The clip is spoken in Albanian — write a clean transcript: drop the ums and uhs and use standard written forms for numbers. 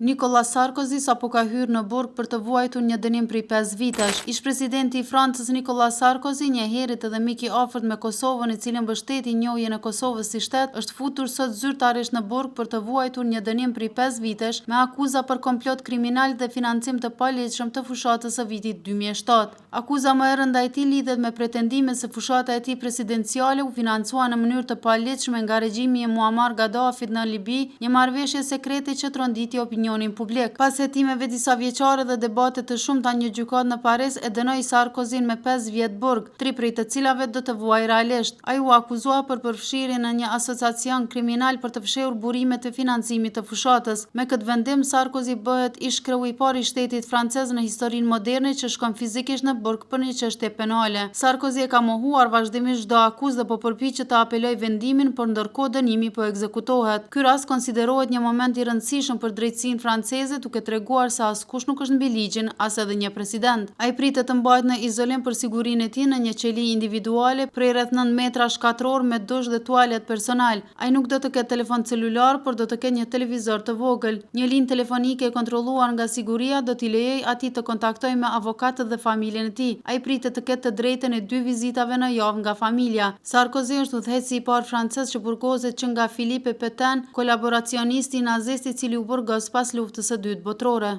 Nicolas Sarkozy sapo ka hyrë në burg për të vuajtur një dënim prej 5 vitesh. Ish-presidenti i Francës Nicolas Sarkozy, një herët edhe mik i afërt me Kosovën, i cili mbështeti njohjen e Kosovës si shtet, është futur sot zyrtarisht në burg për të vuajtur një dënim prej 5 vitesh me akuza për komplot kriminal dhe financim të palegjshëm të fushatës së vitit 2007. Akuza më e rënda e tij lidhet me pretendimin se fushata e tij presidenciale u financua në mënyrë të palegjshme nga regjimi i Muammar Gaddafit në Libi, një marrëveshje sekrete që tronditi opinionin publik. Pas hetimeve disa vjeçare dhe debate të shumta, një gjykatë në Paris e dënoi Sarkozyn me 5 vjet burg, 3 prej të cilave do të vuajë realisht. Ai u akuzua për përfshirjen në një asociacion kriminal për të fshehur burimet e financimit të fushatës. Me këtë vendim, Sarkozy bëhet ish-kreu i parë i shtetit francez në historinë moderne që shkon fizikisht në burg për një çështje penale. Sarkozy e ka mohuar vazhdimisht çdo akuzë dhe po përpiqet të apelojë vendimin, por ndërkohë dënimi po ekzekutohet. Ky rast konsiderohet një moment i rëndësishëm për drejtsinë franceze, duke treguar se askush nuk është mbi ligjin, as edhe një president. Ai pritet të mbahet në izolim për sigurinë e tij në një qeli individuale prej rreth 9 metra shkatror me dush dhe tualet personal. Ai nuk do të ketë telefon celular, por do të ketë një televizor të vogël. Një linjë telefonike e kontrolluar nga siguria do t'i lejojë atij të kontaktojë me avokatët dhe familjen e tij. Ai pritet të ketë të drejtën e 2 vizitave në javë nga familja. Sarkozy është udhëheqësi i parë francez që burgoset që nga Philippe Pétain, kolaboracionisti nazist i cili u burgos pas luftës së dytë botërore.